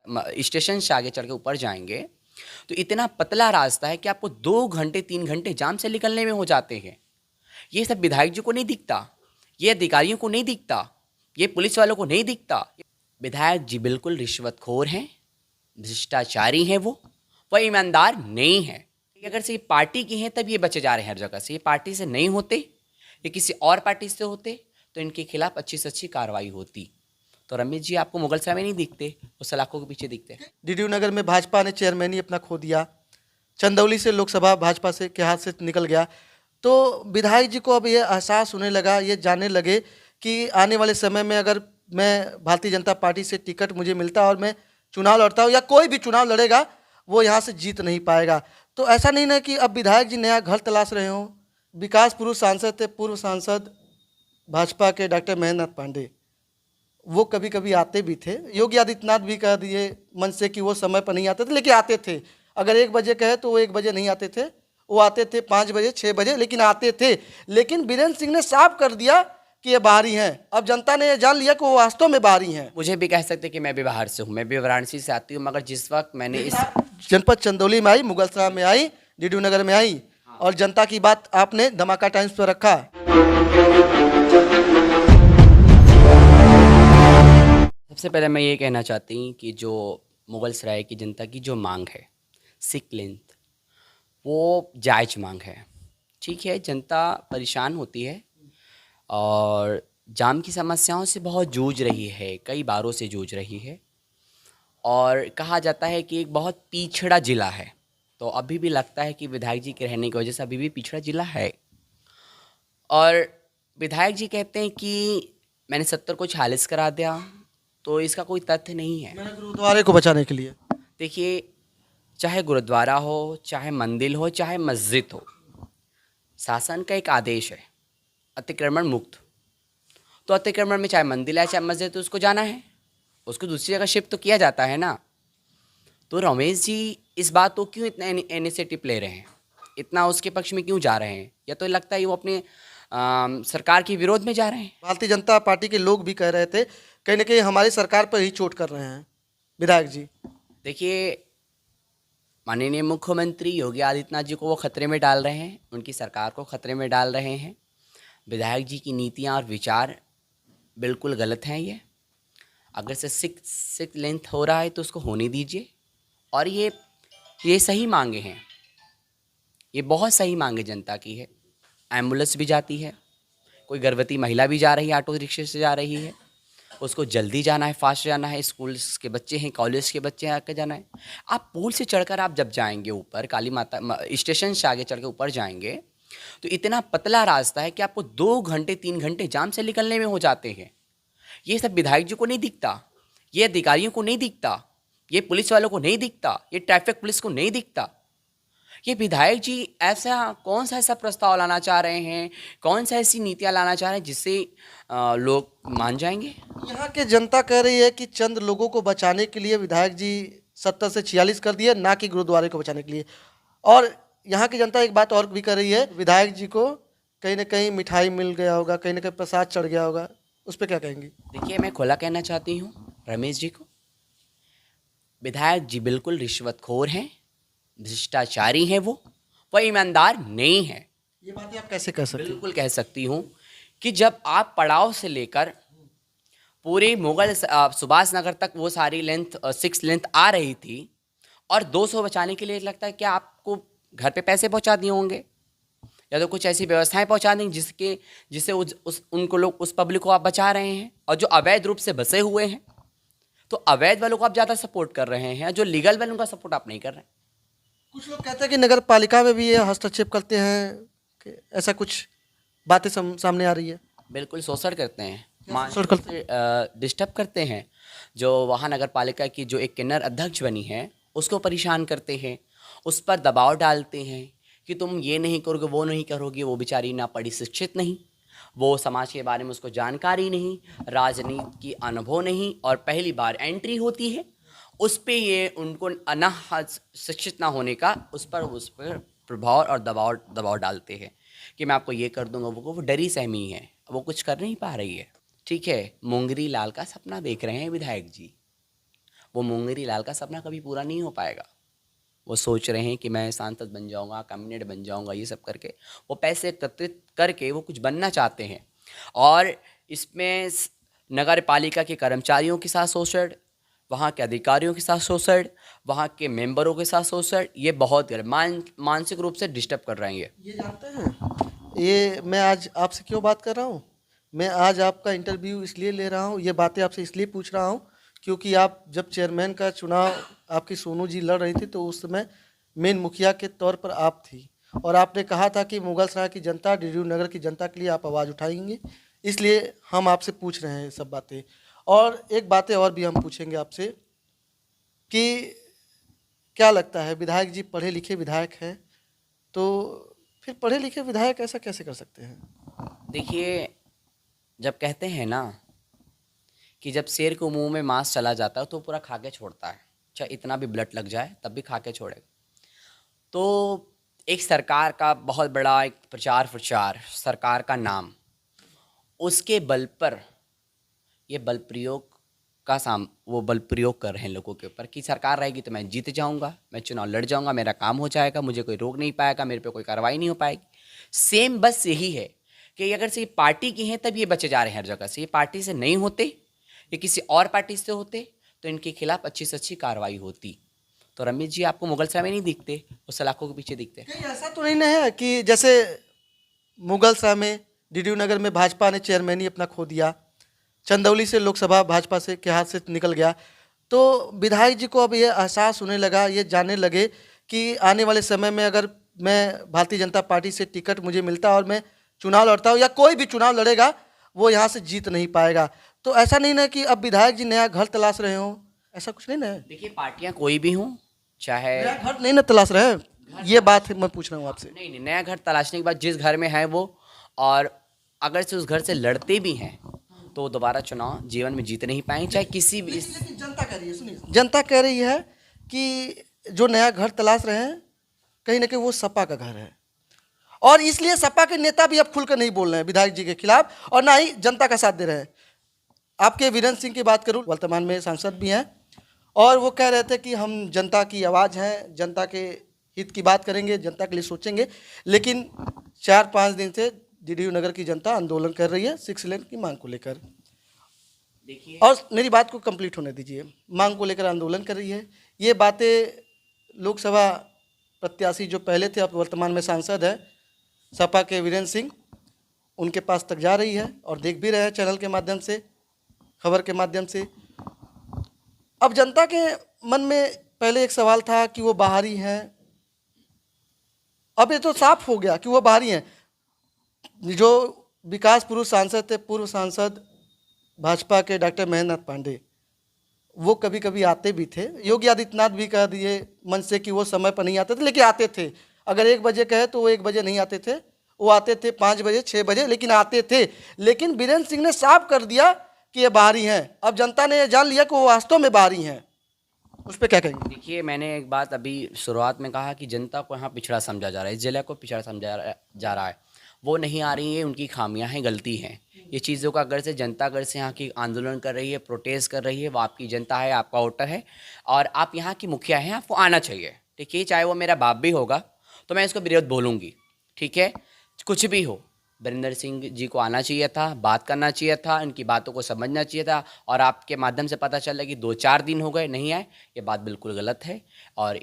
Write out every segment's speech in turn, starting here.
Station से आगे चढ़ के ऊपर जाएंगे तो इतना पतला रास्ता है कि आपको 2 घंटे 3 घंटे जाम से निकलने में हो जाते हैं। ये सब विधायक जी को नहीं दिखता, ये अधिकारियों को नहीं दिखता, ये पुलिस वालों को नहीं दिखता। विधायक जी बिल्कुल रिश्वतखोर हैं, भ्रष्टाचारी हैं, वो ईमानदार नहीं है। अगर से ये पार्टी की हैं तब ये बचे जा रहे हैं हर जगह से। ये पार्टी से नहीं होते, ये किसी और पार्टी से होते तो इनके खिलाफ अच्छी से अच्छी कार्रवाई होती। तो रमेश जी आपको मुगलसराय में नहीं दिखते, वो सलाखों के पीछे दिखते हैं। डीडी नगर में भाजपा ने चेयरमैन ही अपना खो दिया, चंदौली से लोकसभा भाजपा से के हाथ से निकल गया। तो विधायक जी को अब ये एहसास होने लगा, ये जानने लगे कि आने वाले समय में अगर मैं भारतीय जनता पार्टी से टिकट मुझे मिलता और मैं चुनाव लड़ता हूँ या कोई भी चुनाव लड़ेगा, वो यहाँ से जीत नहीं पाएगा। तो ऐसा नहीं ना कि अब विधायक जी नया घर तलाश रहे हों। विकास पुरुष सांसद थे, पूर्व सांसद भाजपा के डॉक्टर महेंद्र नाथ पांडे, वो कभी कभी आते भी थे। योगी आदित्यनाथ भी कह दिए मंच से कि वो समय पर नहीं आते थे, लेकिन आते थे। अगर 1 बजे कहे तो वो 1 बजे नहीं आते थे, वो आते थे 5 बजे 6 बजे, लेकिन आते थे। लेकिन बीरेंद्र सिंह ने साफ कर दिया कि ये बाहरी हैं। अब जनता ने ये जान लिया कि वो वास्तव में बाहरी हैं। मुझे भी कह सकते कि मैं भी बाहर से हूँ, मैं भी वाराणसी से आती हूँ, मगर जिस वक्त मैंने इस जनपद चंदौली में आई, मुगलसराय में आई, डीडी नगर में आई, और जनता की बात आपने धमाका टाइम्स पर रखा। सबसे पहले मैं ये कहना चाहती हूँ कि जो मुगलसराय की जनता की जो मांग है सिक लेंथ, वो जायज़ मांग है। ठीक है, जनता परेशान होती है और जाम की समस्याओं से बहुत जूझ रही है, कई बारों से जूझ रही है। और कहा जाता है कि एक बहुत पिछड़ा ज़िला है, तो अभी भी लगता है कि विधायक जी के रहने की वजह से अभी भी पिछड़ा ज़िला है। और विधायक जी कहते हैं कि मैंने 70 को 46 करा दिया, तो इसका कोई तथ्य नहीं है। मैंने गुरुद्वारे को बचाने के लिए, देखिए, चाहे गुरुद्वारा हो, चाहे मंदिर हो, चाहे मस्जिद हो, शासन का एक आदेश है अतिक्रमण मुक्त। तो अतिक्रमण में चाहे मंदिर है चाहे मस्जिद, तो उसको जाना है, उसको दूसरी जगह शिफ्ट तो किया जाता है ना। तो रमेश जी इस बात को क्यों इतना इनिशिएटिव ले रहे हैं, इतना उसके पक्ष में क्यों जा रहे हैं? या तो लगता है वो अपने सरकार के विरोध में जा रहे हैं। भारतीय जनता पार्टी के लोग भी कह रहे थे कहीं ना कहीं हमारी सरकार पर ही चोट कर रहे हैं विधायक जी। देखिए, माननीय मुख्यमंत्री योगी आदित्यनाथ जी को वो खतरे में डाल रहे हैं, उनकी सरकार को खतरे में डाल रहे हैं। विधायक जी की नीतियाँ और विचार बिल्कुल गलत हैं। ये अगर से सिक्स लेंथ हो रहा है तो उसको होने दीजिए। और ये सही मांगे हैं, ये बहुत सही मांगे जनता की है। एम्बुलेंस भी जाती है, कोई गर्भवती महिला भी जा रही है, ऑटो रिक्शे से जा रही है, उसको जल्दी जाना है, फास्ट जाना है, स्कूल के बच्चे हैं, कॉलेज के बच्चे हैं, आके जाना है। आप पुल से चढ़कर आप जब जाएंगे ऊपर, काली माता स्टेशन से आगे चढ़ के ऊपर जाएंगे तो इतना पतला रास्ता है कि आपको 2 घंटे 3 घंटे जाम से निकलने में हो जाते हैं। ये सब विधायक जी को नहीं दिखता, ये अधिकारियों को नहीं दिखता, ये पुलिस वालों को नहीं दिखता, ये ट्रैफिक पुलिस को नहीं दिखता। ये विधायक जी ऐसा कौन सा ऐसा प्रस्ताव लाना चाह रहे हैं, कौन सा ऐसी नीतियाँ लाना चाह रहे हैं जिससे लोग मान जाएंगे? यहाँ के जनता कह रही है कि चंद लोगों को बचाने के लिए विधायक जी 70 से 46 कर दिए, ना कि गुरुद्वारे को बचाने के लिए। और यहाँ की जनता एक बात और भी कर रही है, विधायक जी को कहीं ना कहीं मिठाई मिल गया होगा, कहीं ना कहीं प्रसाद चढ़ गया होगा। उस पर क्या कहेंगी? देखिए, मैं खुला कहना चाहती हूँ रमेश जी को, विधायक जी बिल्कुल रिश्वतखोर हैं, भ्रष्टाचारी हैं, वो ईमानदार नहीं है। ये बात आप कैसे कह सकते हैं? बिल्कुल कह सकती हूँ कि जब आप पड़ाव से लेकर पूरे सुभाष नगर तक वो सारी लेंथ 6 लेंथ आ रही थी और 200 बचाने के लिए लगता है कि आपको घर पे पैसे पहुंचा दिए होंगे या तो कुछ ऐसी व्यवस्थाएं पहुंचा देंगे जिससे उनको लोग उस पब्लिक को आप बचा रहे हैं। और जो अवैध रूप से बसे हुए हैं, तो अवैध वालों को आप ज़्यादा सपोर्ट कर रहे हैं, जो लीगल वालों का सपोर्ट आप नहीं कर रहे हैं। कुछ लोग कहते हैं कि नगर पालिका में भी ये हस्तक्षेप करते हैं, कि ऐसा कुछ बातें सामने आ रही है। बिल्कुल शोषण करते हैं, शोषण करते डिस्टर्ब करते हैं। जो वहाँ नगर पालिका की जो एक किन्नर अध्यक्ष बनी है उसको परेशान करते हैं, उस पर दबाव डालते हैं कि तुम ये नहीं करोगे, वो नहीं करोगे। वो बेचारी ना पढ़ी शिक्षित नहीं, वो समाज के बारे में उसको जानकारी नहीं, राजनीति की अनुभव नहीं, और पहली बार एंट्री होती है उस पे ये उनको शिक्षित ना होने का उस पर प्रभाव और दबाव डालते हैं कि मैं आपको ये कर दूंगा। वो डरी सहमी है, वो कुछ कर नहीं पा रही है। ठीक है, मुंगरी लाल का सपना देख रहे हैं विधायक जी, वो मुंगेरी लाल का सपना कभी पूरा नहीं हो पाएगा। वो सोच रहे हैं कि मैं सांसद बन जाऊंगा, कैबिनेट बन जाऊंगा, ये सब करके वो पैसे एकत्रित करके वो कुछ बनना चाहते हैं। और इसमें नगर पालिका के कर्मचारियों के साथ शोषण, वहाँ के अधिकारियों के साथ शोषण, वहाँ के मेंबरों के साथ शोषण, ये बहुत गलत मानसिक रूप से डिस्टर्ब कर रहे हैं। ये जानते हैं, ये मैं आज आपसे क्यों बात कर रहा हूँ? मैं आज आपका इंटरव्यू इसलिए ले रहा हूँ, ये बातें आपसे इसलिए पूछ रहा हूँ क्योंकि आप जब चेयरमैन का चुनाव आपकी सोनू जी लड़ रही थी तो उस समय मेन मुखिया के तौर पर आप थी और आपने कहा था कि मुगलसराय की जनता, डीडीयू नगर की जनता के लिए आप आवाज़ उठाएंगे, इसलिए हम आपसे पूछ रहे हैं ये सब बातें। और एक बातें और भी हम पूछेंगे आपसे कि क्या लगता है, विधायक जी पढ़े लिखे विधायक हैं, तो फिर पढ़े लिखे विधायक ऐसा कैसे कर सकते हैं? देखिए, जब कहते हैं ना कि जब शेर को मुंह में मांस चला जाता है तो पूरा खा के छोड़ता है, चाहे इतना भी ब्लड लग जाए तब भी खा के छोड़ेगा। तो एक सरकार का बहुत बड़ा एक प्रचार सरकार का नाम, उसके बल पर ये बल प्रयोग वो बल प्रयोग कर रहे हैं लोगों के ऊपर कि सरकार रहेगी तो मैं जीत जाऊंगा, मैं चुनाव लड़ जाऊंगा, मेरा काम हो जाएगा, मुझे कोई रोक नहीं पाएगा, मेरे पे कोई कार्रवाई नहीं हो पाएगी। सेम बस यही है कि अगर से ये पार्टी की हैं तब ये बचे जा रहे हैं हर जगह से। ये पार्टी से नहीं होते, ये किसी और पार्टी से होते तो इनके खिलाफ अच्छी से अच्छी कार्रवाई होती। तो रमेश जी आपको मुगलसराय में नहीं दिखते, वो सलाखों के पीछे दिखते। कहीं ऐसा तो नहीं ना है कि जैसे मुगलसराय में, डीडीयू नगर में भाजपा ने चेयरमैन ही अपना खो दिया, चंदौली से लोकसभा भाजपा से के हाथ से निकल गया, तो विधायक जी को अब ये एहसास होने लगा, ये जानने लगे कि आने वाले समय में अगर मैं भारतीय जनता पार्टी से टिकट मुझे मिलता और मैं चुनाव लड़ता हूँ या कोई भी चुनाव लड़ेगा वो यहाँ से जीत नहीं पाएगा। तो ऐसा नहीं ना कि अब विधायक जी नया घर तलाश रहे हों, ऐसा कुछ नहीं ना है? देखिए, पार्टियां कोई भी हों, चाहे नया घर नहीं ना तलाश रहे हैं, ये बात मैं पूछ रहा हूँ आपसे। नहीं, नया घर तलाशने के बाद जिस घर में है वो, और अगर से उस घर से लड़ते भी हैं तो वो दोबारा चुनाव जीवन में जीत नहीं पाएंगे, चाहे किसी भी। लेकिन जनता कह रही है, सुनिए, जनता कह रही है कि जो नया घर तलाश रहे हैं कहीं ना कहीं वो सपा का घर है और इसलिए सपा के नेता भी अब खुलकर नहीं बोल रहे हैं विधायक जी के खिलाफ और ना ही जनता का साथ दे रहे हैं। आपके वीरेंद्र सिंह की बात करूं, वर्तमान में सांसद भी हैं और वो कह रहे थे कि हम जनता की आवाज़ हैं, जनता के हित की बात करेंगे, जनता के लिए सोचेंगे। लेकिन 4-5 दिन से डीडीयू नगर की जनता आंदोलन कर रही है 6 लेन की मांग को लेकर। देखिए, और मेरी बात को कंप्लीट होने दीजिए। मांग को लेकर आंदोलन कर रही है। ये बातें लोकसभा प्रत्याशी जो पहले थे अब वर्तमान में सांसद है सपा के वीरेंद्र सिंह, उनके पास तक जा रही है और देख भी रहे हैं चैनल के माध्यम से, खबर के माध्यम से। अब जनता के मन में पहले एक सवाल था कि वो बाहरी हैं, अब ये तो साफ हो गया कि वो बाहरी हैं। जो विकास पुरुष सांसद थे, पूर्व सांसद भाजपा के डॉक्टर महेंद्र नाथ पांडे, वो कभी कभी आते भी थे। योगी आदित्यनाथ भी कह दिए मंच से कि वो समय पर नहीं आते थे, लेकिन आते थे। अगर 1 बजे कहे तो वो 1 बजे नहीं आते थे, वो आते थे 5 बजे 6 बजे, लेकिन आते थे। लेकिन वीरेंद्र सिंह ने साफ कर दिया कि ये बाहरी हैं। अब जनता ने ये जान लिया कि वो वास्तव में बाहरी हैं। उस पर क्या कहेंगे? देखिए, मैंने एक बात अभी शुरुआत में कहा कि जनता को यहाँ पिछड़ा समझा जा रहा है, इस जिले को पिछड़ा समझा जा रहा है। वो नहीं आ रही है, उनकी खामियां हैं, गलती हैं। ये चीज़ों का अगर से जनता अगर से यहाँ की आंदोलन कर रही है, प्रोटेस्ट कर रही है, वो आपकी जनता है, आपका वोटर है और आप यहाँ की मुखिया हैं, आपको आना चाहिए। ठीक है, चाहे वो मेरा बाप भी होगा तो मैं इसको विरोध बोलूँगी, ठीक है, कुछ भी हो। वीरेंद्र सिंह जी को आना चाहिए था, बात करना चाहिए था, इनकी बातों को समझना चाहिए था। और आपके माध्यम से पता चला कि 2-4 दिन हो गए नहीं आए, ये बात बिल्कुल गलत है और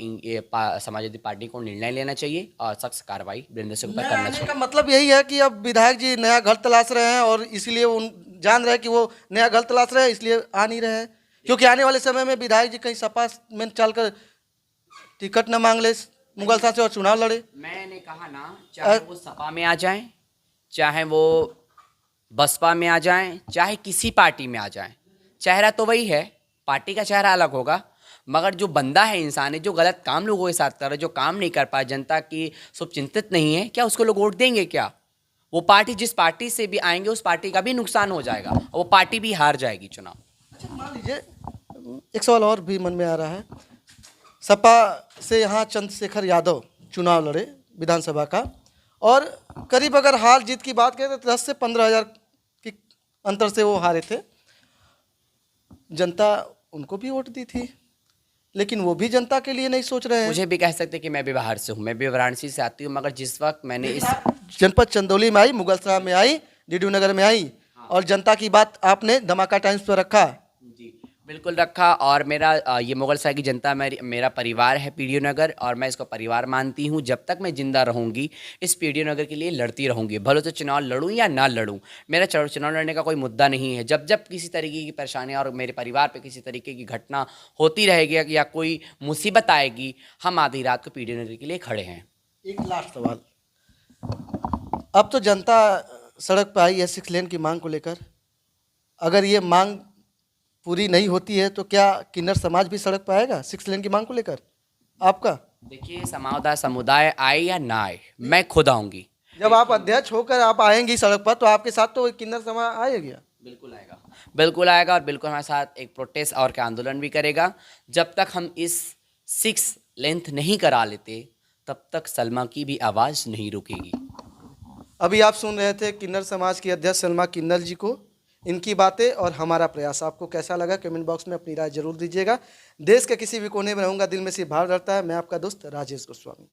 समाजवादी पार्टी को निर्णय लेना चाहिए और सख्त कार्रवाई वीरेंद्र सिंह पर करना चाहिए। का मतलब यही है कि अब विधायक जी नया घर तलाश रहे हैं और इसीलिए उन जान रहे हैं कि वो नया घर तलाश रहे हैं, इसलिए आ नहीं रहे हैं। क्योंकि आने वाले समय में विधायक जी कहीं सपा में चलकर टिकट न मांग ले मुगलसराय से और चुनाव लड़े। मैंने कहा ना, चाहे वो सपा में आ जाएं, चाहे वो बसपा में आ जाएं, चाहे किसी पार्टी में आ जाएं, चेहरा तो वही है, पार्टी का चेहरा अलग होगा, मगर जो बंदा है, इंसान है, जो गलत काम लोगों के साथ कर रहा है, जो काम नहीं कर पाया, जनता की शुभ चिंतित नहीं है, क्या उसको लोग वोट देंगे? क्या वो पार्टी, जिस पार्टी से भी आएंगे उस पार्टी का भी नुकसान हो जाएगा और वो पार्टी भी हार जाएगी चुनाव। अच्छा, मान लीजिए एक सवाल और भी मन में आ रहा है। सपा से यहाँ चंद्रशेखर यादव चुनाव लड़े विधानसभा का और करीब अगर हार जीत की बात करें तो 10 से 15 हज़ार की अंतर से वो हारे थे। जनता उनको भी वोट दी थी। लेकिन वो भी जनता के लिए नहीं सोच रहे हैं। मुझे भी कह सकते कि मैं भी बाहर से हूँ, मैं भी वाराणसी से आती हूँ, मगर जिस वक्त मैंने इस जनपद चंदौली में आई, मुगलसराय में आई, डीडी नगर में आई, और जनता की बात आपने धमाका टाइम्स पर रखा। जी बिल्कुल रखा। और मेरा ये मुगलसराय की जनता मेरा परिवार है पीडीओ नगर, और मैं इसको परिवार मानती हूँ। जब तक मैं जिंदा रहूँगी इस पीडीओ नगर के लिए लड़ती रहूँगी, भले तो चुनाव लड़ूँ या ना लड़ूँ, मेरा चुनाव लड़ने का कोई मुद्दा नहीं है। जब जब किसी तरीके की परेशानी और मेरे परिवार पे किसी तरीके की घटना होती रहेगी या कोई मुसीबत आएगी, हम आधी रात को पीडीओ नगर के लिए खड़े हैं। एक लास्ट सवाल, अब तो जनता सड़क पर आई है 6 लेन की मांग को लेकर, अगर ये मांग पूरी नहीं होती है तो क्या किन्नर समाज भी सड़क पर आएगा 6 लेन की मांग को लेकर? आपका देखिए, समुदाय आए या ना आए, मैं खुद आऊँगी। जब आप अध्यक्ष होकर आप आएंगी सड़क पर तो आपके साथ तो किन्नर समाज आएगा। बिल्कुल आएगा, बिल्कुल आएगा, और बिल्कुल हमारे साथ एक प्रोटेस्ट और के आंदोलन भी करेगा। जब तक हम इस 6 लेंथ नहीं करा लेते तब तक सलमा की भी आवाज़ नहीं रुकेगी। अभी आप सुन रहे थे किन्नर समाज की अध्यक्ष सलमा किन्नर जी को, इनकी बातें और हमारा प्रयास आपको कैसा लगा कमेंट बॉक्स में अपनी राय जरूर दीजिएगा। देश के किसी भी कोने में रहूँगा, दिल में सिर्फ भाव रहता है। मैं आपका दोस्त राजेश गोस्वामी।